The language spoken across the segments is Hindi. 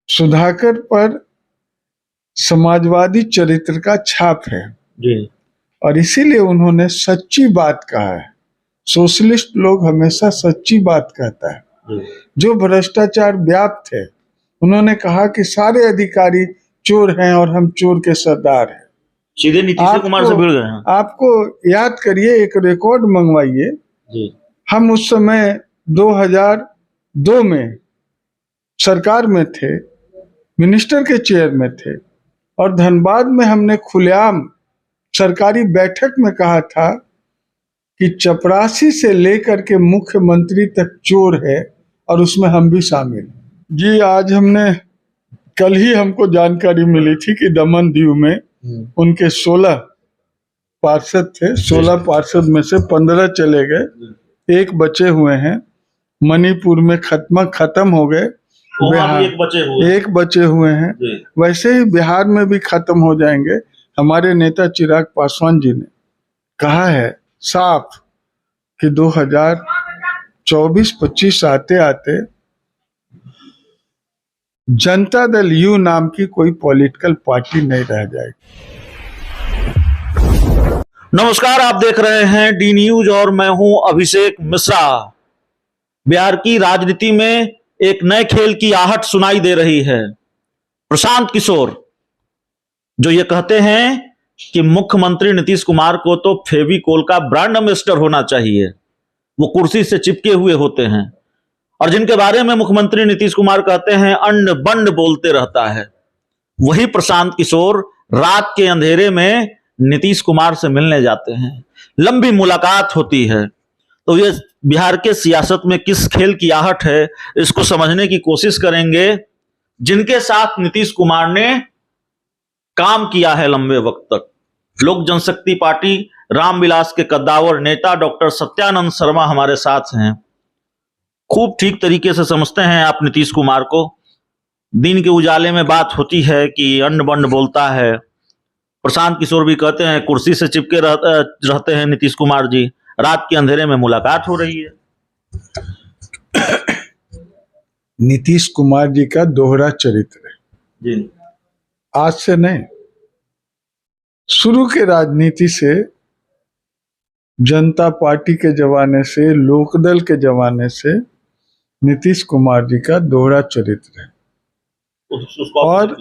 सुधाकर पर समाजवादी चरित्र का छाप है जी। और इसीलिए उन्होंने सच्ची बात कहा है। सोशलिस्ट लोग हमेशा सच्ची बात कहता है। जी। जो भ्रष्टाचार व्याप्त है, उन्होंने कहा कि सारे अधिकारी चोर हैं और हम चोर के सरदार हैं। सीधे नीतीश कुमार से भिड़ गए हैं। आपको याद करिए, एक रिकॉर्ड मंगवाइए। जी। हम उस समय 2002 में सरकार में थे, मिनिस्टर के चेयर में थे और धनबाद में हमने खुलेआम सरकारी बैठक में कहा था कि चपरासी से लेकर के मुख्यमंत्री तक चोर है और उसमें हम भी शामिल। जी, आज कल ही हमको जानकारी मिली थी कि दमन दीव में उनके 16 पार्षद थे। 16 पार्षद में से 15 चले गए, 1 बचे हुए हैं। मणिपुर में खत्म हो गए, बिहार एक बचे हुए हैं। वैसे ही बिहार में भी खत्म हो जाएंगे। हमारे नेता चिराग पासवान जी ने कहा है साफ कि 2024-25 आते आते जनता दल यू नाम की कोई पॉलिटिकल पार्टी नहीं रह जाएगी। नमस्कार, आप देख रहे हैं डी न्यूज और मैं हूं अभिषेक मिश्रा। बिहार की राजनीति में एक नए खेल की आहट सुनाई दे रही है। प्रशांत किशोर जो ये कहते हैं कि मुख्यमंत्री नीतीश कुमार को तो फेविकोल का ब्रांड एम्बेसडर होना चाहिए, वो कुर्सी से चिपके हुए होते हैं, और जिनके बारे में मुख्यमंत्री नीतीश कुमार कहते हैं अंड बंड बोलते रहता है, वही प्रशांत किशोर रात के अंधेरे में नीतीश कुमार से मिलने जाते हैं। लंबी मुलाकात होती है। तो ये बिहार के सियासत में किस खेल की आहट है, इसको समझने की कोशिश करेंगे। जिनके साथ नीतीश कुमार ने काम किया है लंबे वक्त तक, लोक जनशक्ति पार्टी रामविलास के कद्दावर नेता डॉक्टर सत्यानंद शर्मा हमारे साथ हैं। खूब ठीक तरीके से समझते हैं आप नीतीश कुमार को। दिन के उजाले में बात होती है कि अंड बंड बोलता है। प्रशांत किशोर भी कहते हैं कुर्सी से चिपके रहते हैं नीतीश कुमार जी। रात के अंधेरे में मुलाकात हो रही है। नीतीश कुमार जी का दोहरा चरित्र है जी। आज से नहीं, शुरू के राजनीति से, जनता पार्टी के जमाने से, लोकदल के जमाने से नीतीश कुमार जी का दोहरा चरित्र है। और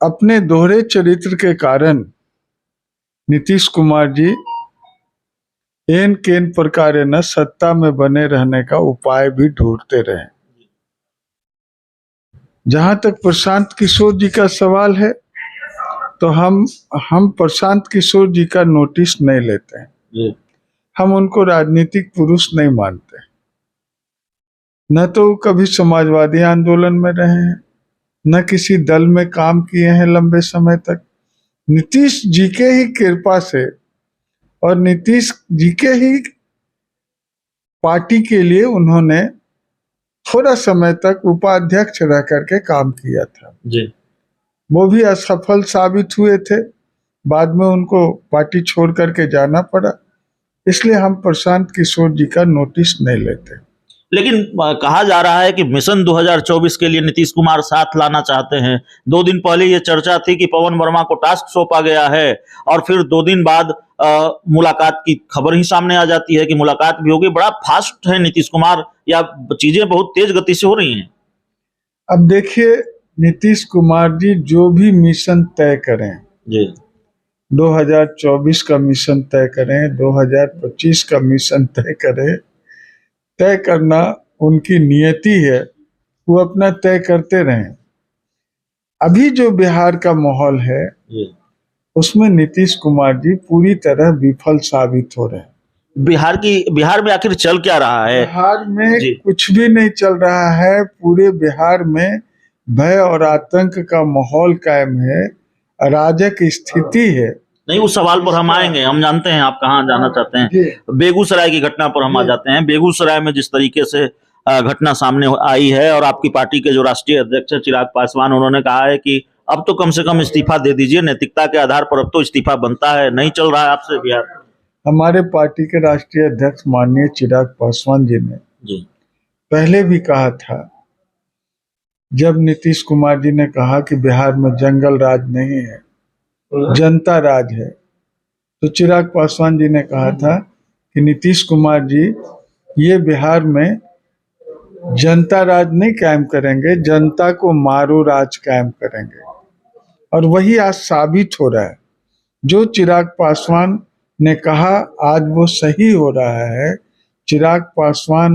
अपने दोहरे चरित्र के कारण नीतीश कुमार जी एन केन प्रकार न सत्ता में बने रहने का उपाय भी ढूंढते रहे। जहां तक प्रशांत किशोर जी का सवाल है, तो हम प्रशांत किशोर जी का नोटिस नहीं लेते हैं। हम उनको राजनीतिक पुरुष नहीं मानते। न तो कभी समाजवादी आंदोलन में रहे हैं, न किसी दल में काम किए हैं लंबे समय तक। नीतीश जी के ही कृपा से और नीतीश जी के ही पार्टी के लिए उन्होंने थोड़ा समय तक उपाध्यक्ष रह करके काम किया था जी। वो भी असफल साबित हुए थे। बाद में उनको पार्टी छोड़ करके जाना पड़ा। इसलिए हम प्रशांत किशोर जी का नोटिस नहीं लेते। लेकिन कहा जा रहा है कि मिशन 2024 के लिए नीतीश कुमार साथ लाना चाहते हैं। 2 दिन पहले ये चर्चा थी कि पवन वर्मा को टास्क सौंपा गया है और फिर 2 दिन बाद मुलाकात की खबर ही सामने आ जाती है कि मुलाकात भी होगी। बड़ा फास्ट है नीतीश कुमार, या चीजें बहुत तेज गति से हो रही हैं? अब देखिए, नीतीश कुमार जी जो भी मिशन तय करें जी, 2024 का मिशन तय करें, 2025 का मिशन तय करें, तय करना उनकी नियति है। वो अपना तय करते रहें। अभी जो बिहार का माहौल है उसमें नीतीश कुमार जी पूरी तरह विफल साबित हो रहे हैं। बिहार में आखिर चल क्या रहा है? बिहार में कुछ भी नहीं चल रहा है। पूरे बिहार में भय और आतंक का माहौल कायम है, अराजक स्थिति है। नहीं, उस सवाल पर हम आएंगे। हम जानते हैं आप कहाँ जाना चाहते हैं। बेगूसराय की घटना पर हम आ जाते हैं। बेगूसराय में जिस तरीके से घटना सामने आई है, और आपकी पार्टी के जो राष्ट्रीय अध्यक्ष चिराग पासवान, उन्होंने कहा है कि अब तो कम से कम इस्तीफा दे दीजिए, नैतिकता के आधार पर अब तो इस्तीफा बनता है। नहीं चल रहा है आपसे बिहार। हमारे पार्टी के राष्ट्रीय अध्यक्ष माननीय चिराग पासवान जी ने पहले भी कहा था जब नीतीश कुमार जी ने कहा कि बिहार में जंगल राज नहीं है, जनता राज है, तो चिराग पासवान जी ने कहा था कि नीतीश कुमार जी ये बिहार में जनता राज नहीं कायम करेंगे, जनता को मारो राज कायम करेंगे। और वही आज साबित हो रहा है। जो चिराग पासवान ने कहा आज वो सही हो रहा है। चिराग पासवान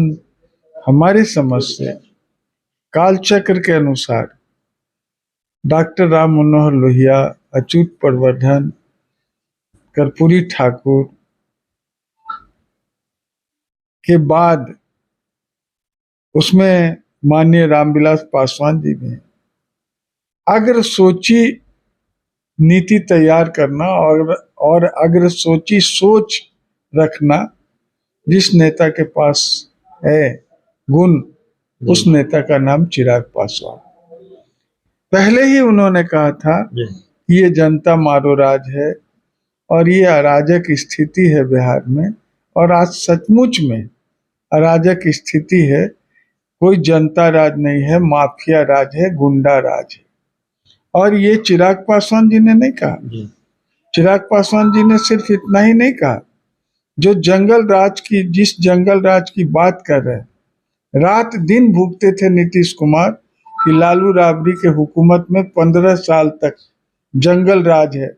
हमारी समझ से कालचक्र के अनुसार डॉक्टर राम मनोहर लोहिया, अच्युत प्रवर्धन, कर्पूरी ठाकुर के बाद उसमें माननीय रामविलास पासवान जी भी हैं। अगर सोची नीति तैयार करना और अगर सोची सोच रखना जिस नेता के पास है गुण, उस नेता का नाम चिराग पासवान। पहले ही उन्होंने कहा था कि ये जनता मारो राज है और ये अराजक स्थिति है बिहार में, और आज सचमुच में अराजक स्थिति है। कोई जनता राज नहीं है, माफिया राज है, गुंडा राज है। और ये चिराग पासवान जी ने नहीं कहा। चिराग पासवान जी ने सिर्फ इतना ही नहीं कहा, जो जिस जंगल राज की बात कर रहे हैं, रात दिन भूखते थे नीतीश कुमार कि लालू राबड़ी के हुकूमत में 15 साल तक जंगल राज है,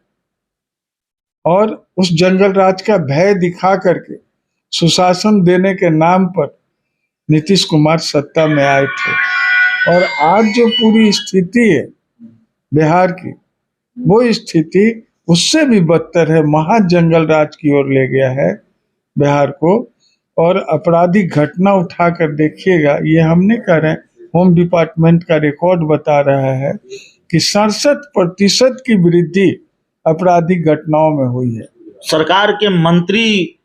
और उस जंगल राज का भय दिखा करके सुशासन देने के नाम पर नीतीश कुमार सत्ता में आए थे। और आज जो पूरी स्थिति है बिहार की, वो स्थिति उससे भी बदतर है। महा जंगल राज की ओर ले गया है बिहार को। और आपराधिक घटना उठा कर देखिएगा, ये हम नहीं कह रहे हैं, होम डिपार्टमेंट का रिकॉर्ड बता रहा है कि 67% की वृद्धि आपराधिक घटनाओं में हुई है। सरकार के मंत्री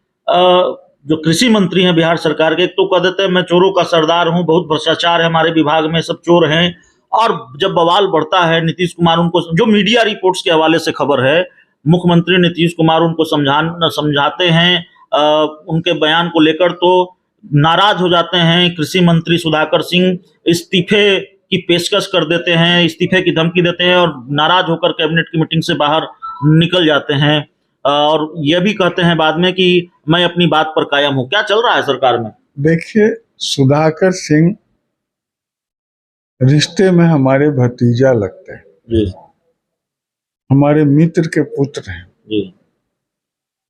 जो कृषि मंत्री हैं बिहार सरकार के, एक तो कह देते हैं मैं चोरों का सरदार हूं, बहुत भ्रष्टाचार है हमारे विभाग में, सब चोर हैं। और जब बवाल बढ़ता है, नीतीश कुमार उनको, जो मीडिया रिपोर्ट्स के हवाले से खबर है, मुख्यमंत्री नीतीश कुमार उनको समझाते हैं उनके बयान को लेकर, तो नाराज हो जाते हैं। कृषि मंत्री सुधाकर सिंह इस्तीफे की पेशकश कर देते हैं, इस्तीफे की धमकी देते हैं और नाराज होकर कैबिनेट की मीटिंग से बाहर निकल जाते हैं। और यह भी कहते हैं बाद में कि मैं अपनी बात पर कायम हूं। क्या चल रहा है सरकार में? देखिए, सुधाकर सिंह रिश्ते में हमारे भतीजा लगते हैं जी, हमारे मित्र के पुत्र हैं जी।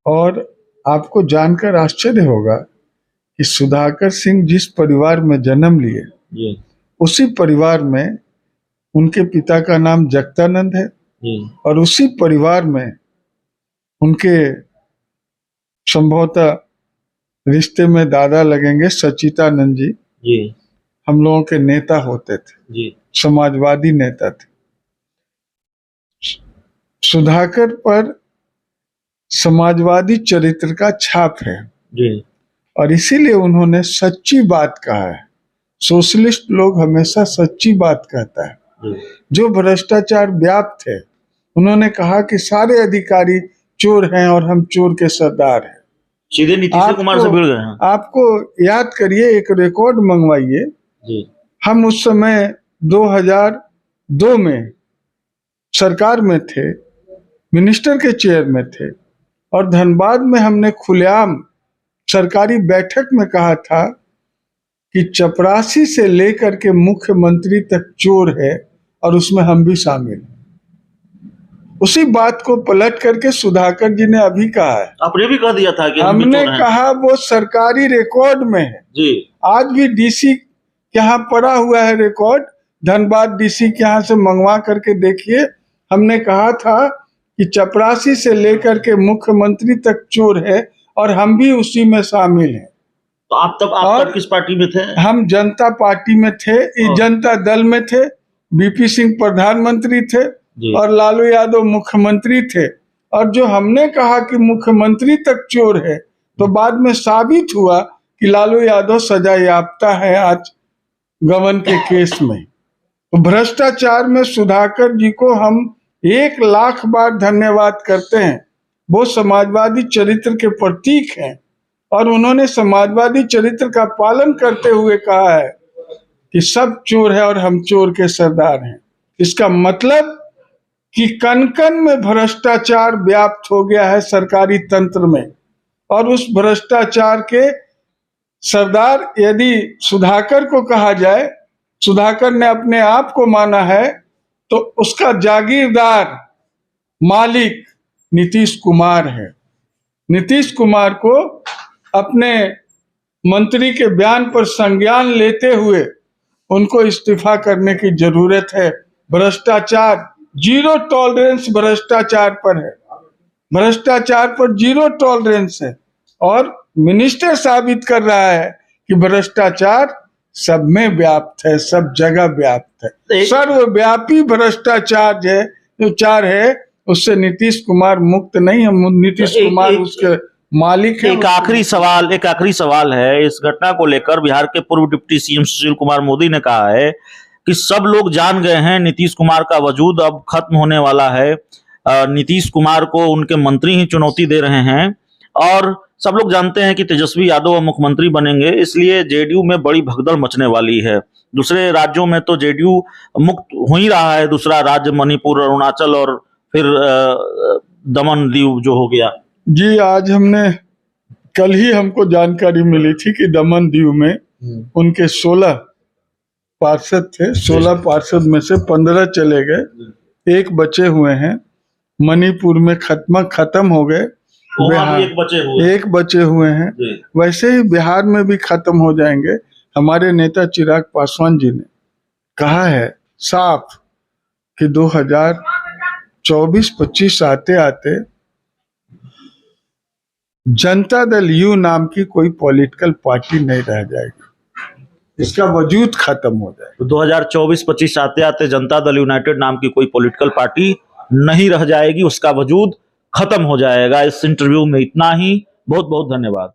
और आपको जानकर आश्चर्य होगा कि सुधाकर सिंह जिस परिवार में जन्म लिए जी, उसी परिवार में उनके पिता का नाम जगतानंद है जी, और उसी परिवार में उनके संभवतः रिश्ते में दादा लगेंगे सचितानंद जी। जी, हम लोगों के नेता होते थे, जी, समाजवादी नेता थे। सुधाकर पर समाजवादी चरित्र का छाप है जी, और इसीलिए उन्होंने सच्ची बात कहा है। सोशलिस्ट लोग हमेशा सच्ची बात कहता है। जी। जो भ्रष्टाचार व्याप्त है, उन्होंने कहा कि सारे अधिकारी चोर हैं और हम चोर के सरदार हैं। सीधे नीतीश कुमार से भिड़ गए हैं। आपको याद करिए, एक रिकॉर्ड मंगवाइए। जी, हम उस समय 2002 में सरकार में थे, मिनिस्टर के चेयर में थे, और धनबाद में हमने खुलेआम सरकारी बैठक में कहा था कि चपरासी से लेकर के मुख्यमंत्री तक चोर है और उसमें हम भी शामिल हैं। उसी बात को पलट करके सुधाकर जी ने अभी कहा है। आपने भी कह दिया था कि हमने कहा वो सरकारी रिकॉर्ड में है जी। आज भी डीसी के यहाँ पड़ा हुआ है रिकॉर्ड, धनबाद डीसी के यहाँ से मंगवा करके देखिए। हमने कहा था कि चपरासी से लेकर के मुख्यमंत्री तक चोर है और हम भी उसी में शामिल हैं। तो आप तब किस पार्टी में थे? हम जनता पार्टी में थे, जनता दल में थे। बीपी सिंह प्रधानमंत्री थे और लालू यादव मुख्यमंत्री थे। और जो हमने कहा कि मुख्यमंत्री तक चोर है, तो बाद में साबित हुआ कि लालू यादव सजा याफ्ता है आज गबन के केस में। तो भ्रष्टाचार में सुधाकर जी को हम 1,00,000 बार धन्यवाद करते हैं। वो समाजवादी चरित्र के प्रतीक हैं और उन्होंने समाजवादी चरित्र का पालन करते हुए कहा है कि सब चोर है और हम चोर के सरदार हैं। इसका मतलब कि कण कण में भ्रष्टाचार व्याप्त हो गया है सरकारी तंत्र में, और उस भ्रष्टाचार के सरदार यदि सुधाकर को कहा जाए, सुधाकर ने अपने आप को माना है, तो उसका जागीरदार मालिक नीतीश कुमार है। नीतीश कुमार को अपने मंत्री के बयान पर संज्ञान लेते हुए उनको इस्तीफा करने की जरूरत है। भ्रष्टाचार, जीरो टॉलरेंस भ्रष्टाचार पर है, भ्रष्टाचार पर जीरो टॉलरेंस है, और मिनिस्टर साबित कर रहा है कि भ्रष्टाचार सब में व्याप्त है, सब जगह व्याप्त है। सर्वव्यापी भ्रष्टाचार है, उससे नीतीश कुमार मुक्त नहीं है। नीतीश कुमार उसके मालिक है। एक आखिरी सवाल है इस घटना को लेकर। बिहार के पूर्व डिप्टी सीएम सुशील कुमार मोदी ने कहा है कि सब लोग जान गए हैं नीतीश कुमार का वजूद अब खत्म होने वाला है। नीतीश कुमार को उनके मंत्री ही चुनौती दे रहे हैं, और सब लोग जानते हैं कि तेजस्वी यादव अब मुख्यमंत्री बनेंगे, इसलिए जेडीयू में बड़ी भगदड़ मचने वाली है। दूसरे राज्यों में तो जेडीयू मुक्त हो ही रहा है, दूसरा राज्य मणिपुर, अरुणाचल और फिर दमन दीव जो हो गया। जी, आज कल ही हमको जानकारी मिली थी कि दमन दीव में उनके 16 पार्षद थे, 16 पार्षद में से 15 चले गए, 1 बचे हुए हैं। मणिपुर में खत्म हो गए, एक बचे हुए हैं। वैसे ही बिहार में भी खत्म हो जाएंगे। हमारे नेता चिराग पासवान जी ने कहा है साफ कि 2024-25 आते आते जनता दल यू नाम की कोई पॉलिटिकल पार्टी नहीं रह जाएगी, इसका वजूद खत्म हो जाएगा। तो 2024-25 आते आते जनता दल यूनाइटेड नाम की कोई पॉलिटिकल पार्टी नहीं रह जाएगी, उसका वजूद खत्म हो जाएगा। इस इंटरव्यू में इतना ही। बहुत बहुत धन्यवाद।